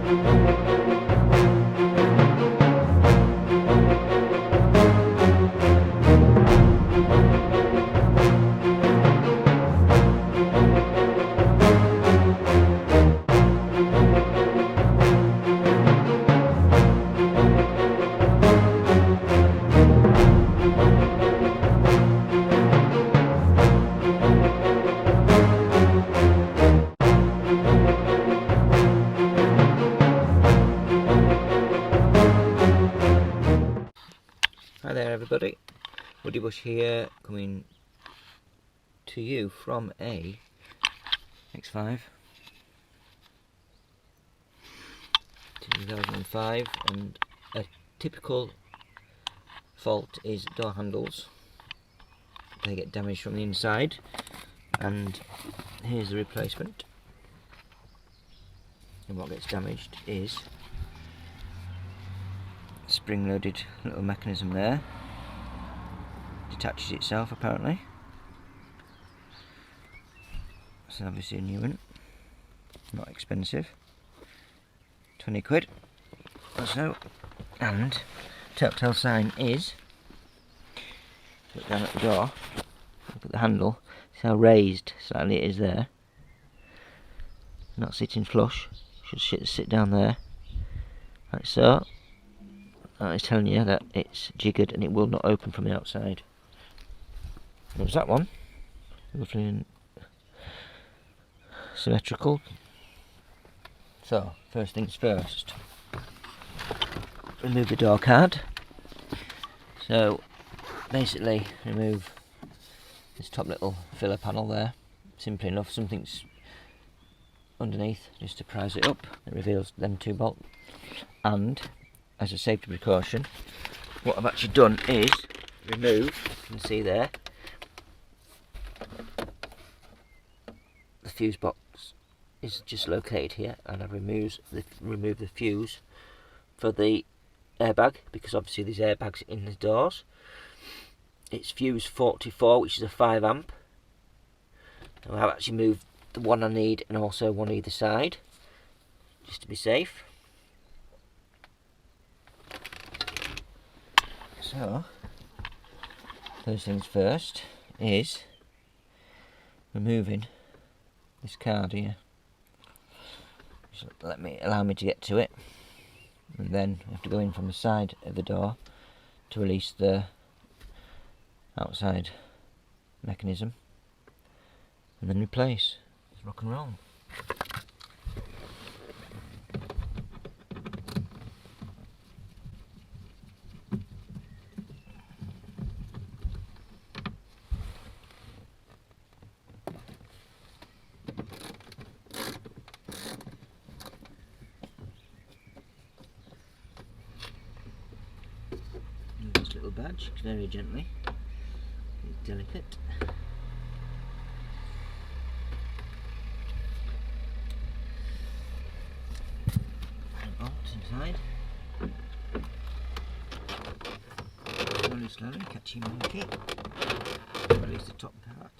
Hi there everybody, Woody Bush here, coming to you from a X5 2005, and a typical fault is door handles. They get damaged from the inside, and here's the replacement. And what gets damaged is spring-loaded little mechanism there. Detaches itself apparently. It's obviously a new one. Not expensive. 20 quid or so. And telltale sign is, look down at the door, look at the handle, see how raised slightly it is there. Not sitting flush, should sit down there, like so. That is telling you that it's jiggered and it will not open from the outside. There's that one, lovely and symmetrical. So, first things first, remove the door card. So, basically remove this top little filler panel there, simply enough. Something's underneath just to prise it up. It reveals them two bolts, and as a safety precaution, what I've actually done is remove, you can see there, the fuse box is just located here, and I've removed the fuse for the airbag, because obviously there's airbags in the doors. It's fuse 44, which is a 5 amp. I've actually moved the one I need and also one either side, just to be safe. So, first things first is removing this card here. Just allow me to get to it, and then I have to go in from the side of the door to release the outside mechanism, and then replace. It's rock and roll. This little badge, very gently, it's delicate. And bolt inside. Slowly, catchy monkey. Release the top part.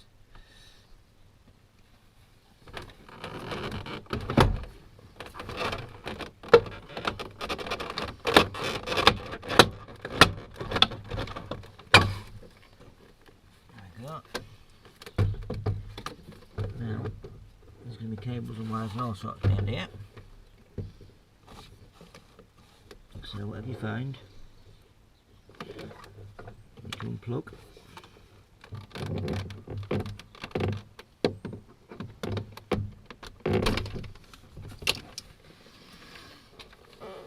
Now, there's going to be cables and wires and all sorts around here. So whatever you find, you can unplug.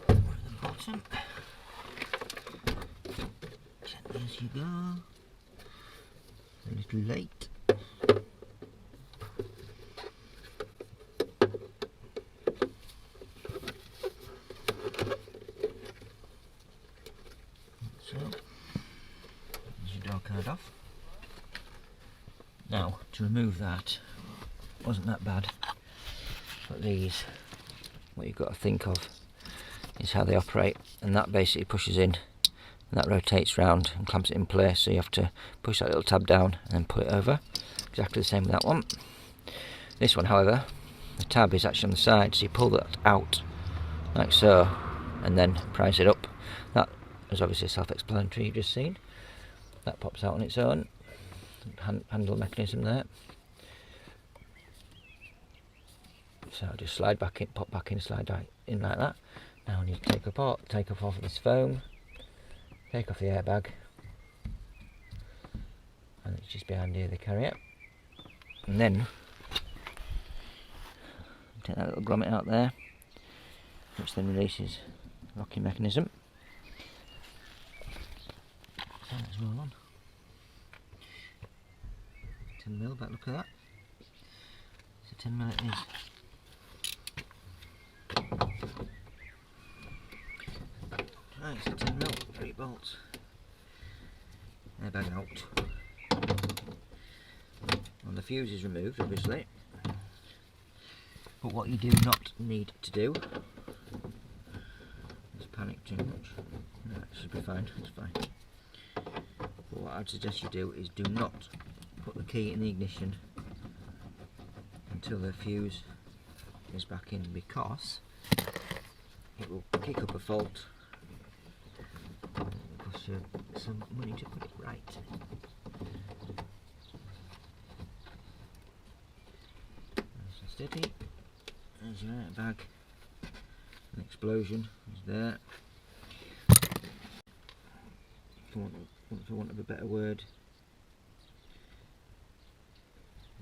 At the bottom, gently as you go. A little late. So, there's your door card off. Now, to remove that, wasn't that bad, but these, what you've got to think of is how they operate, and that basically pushes in, and that rotates round and clamps it in place, so you have to push that little tab down and then pull it over. Exactly the same with that one. This one, however, the tab is actually on the side, so you pull that out like so, and then prise it up. That is obviously self-explanatory, you've just seen. That pops out on its own. Handle mechanism there. So I'll just slide back in, pop back in, slide back in like that. Now I need to take off this foam, take off the airbag, and it's just behind here, the carrier. And then take that little grommet out there, which then releases the locking mechanism. So let's roll on. 10mm, but look at that. So 10mm it is. Right, so 10mm, 3 bolts. Airbag out. And the fuse is removed, obviously. But what you do not need to do is panic too much. No, it should be fine, it's fine. But what I'd suggest you do is do not put the key in the ignition until the fuse is back in, because it will kick up a fault. It will cost you some money to put it right. Nice and steady. There's your airbag. An explosion is there. For want of a better word,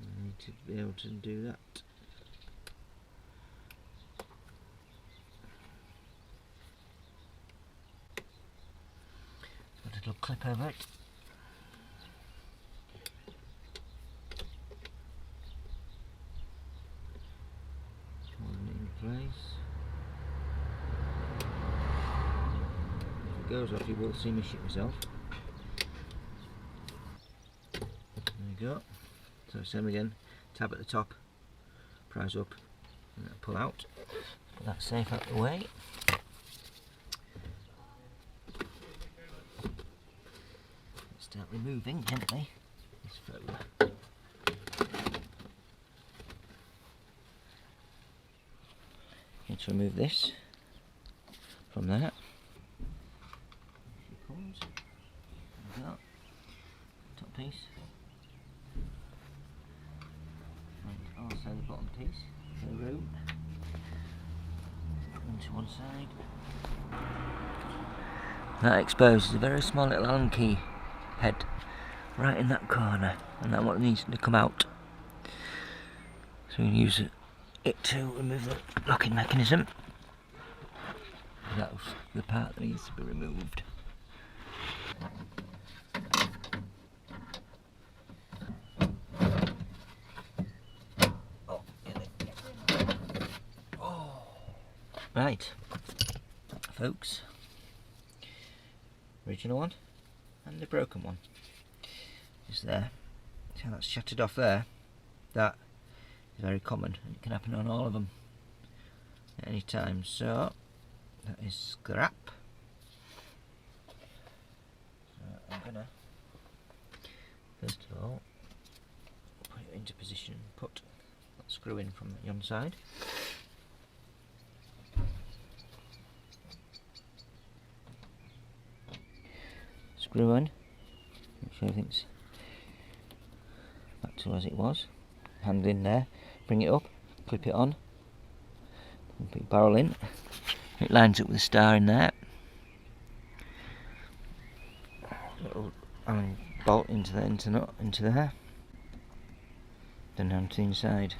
I need to be able to do that. Put a little clip over it. Holding it in place. If it goes off, you will see me shit myself. There you go. So same again, tab at the top, prise up, and then pull out. Put that safe out of the way. Start removing gently this foam. Need to remove this from there. Here she comes. There we go. Top piece. And also the bottom piece. The room. Into one side. That exposes a very small little Allen key head right in that corner, and that's what needs to come out. So we can use it to remove the locking mechanism. That's the part that needs to be removed. Right, folks, original one and the broken one is there. See how that's shattered off there? That is very common, and it can happen on all of them at any time. So that is scrap. So I'm gonna first of all put it into position, put that screw in from the yon side. Screw on, make sure everything's back to as it was. Handle in there, bring it up, clip it on, and put your barrel in. It lines up with the star in there. Little Allen bolt into there, into there. Then down to the inside.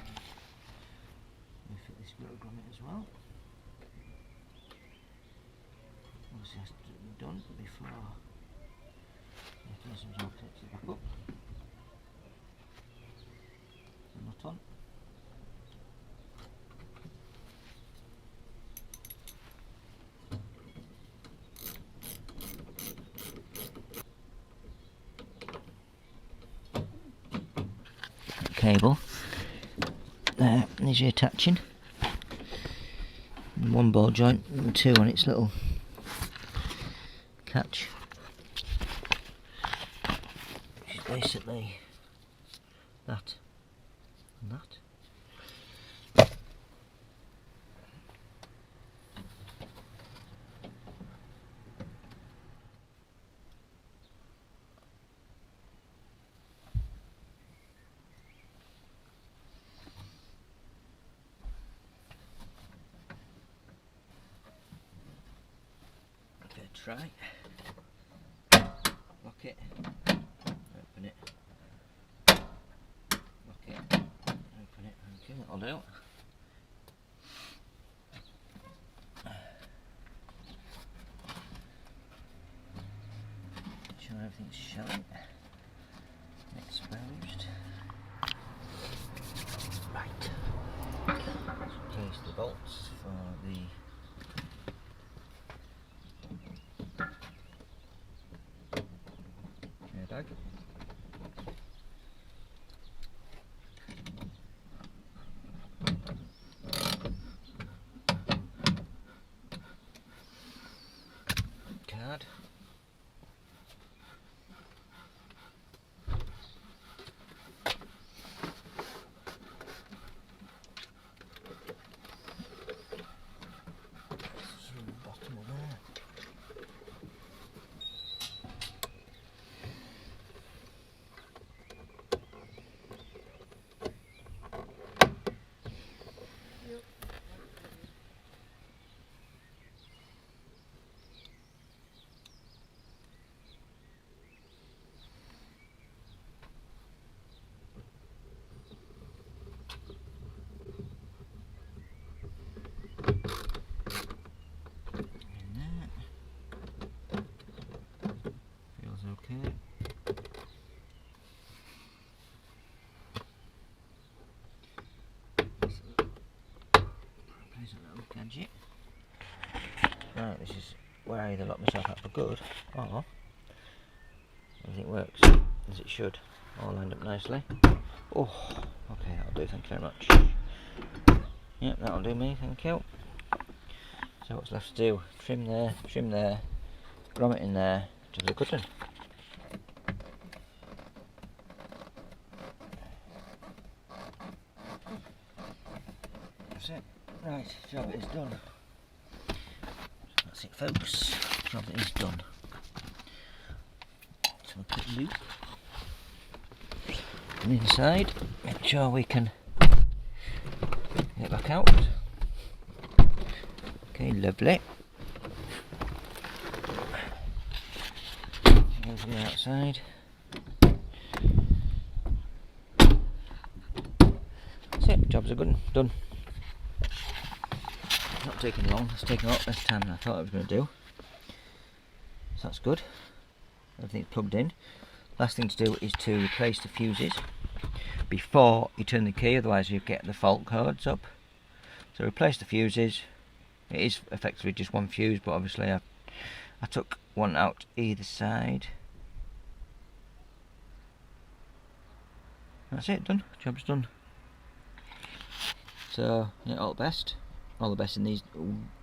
We fit this rogue on it as well. Obviously has to be done before. Sometimes takes it back up. The nut on. Cable. There, there's your attaching. And one ball joint and two on its little catch. Basically that and that. try. Lock it, open it, lock it, open it, okay, that'll do. Make sure everything's showing, exposed. Right, let's place the bolts for the airbag. Card. Bottom of there. Okay. Place a little gadget. Right, this is where I either lock myself out for good or everything works as it should. All lined up nicely. Oh, okay, that'll do, thank you very much. Yep, that'll do me, thank you. So what's left to do? Trim there, grommet in there, to the good one. That's it. Right, job is done. That's it, folks. Job is done. So a quick loop. And inside, make sure we can get it back out. Okay, lovely. Go from the outside. That's it, jobs are good, done. Not taking long, it's taken a lot less time than I thought it was going to do. So that's good. Everything's plugged in. Last thing to do is to replace the fuses before you turn the key, otherwise you get the fault codes up. So replace the fuses. It is effectively just one fuse, but obviously I took one out either side. That's it, done. Job's done. So yeah, all the best in these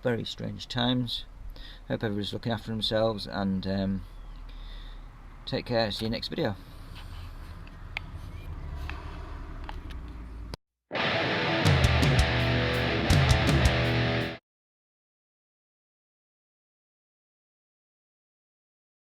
very strange times. Hope everybody's looking after themselves, and take care. See you next video.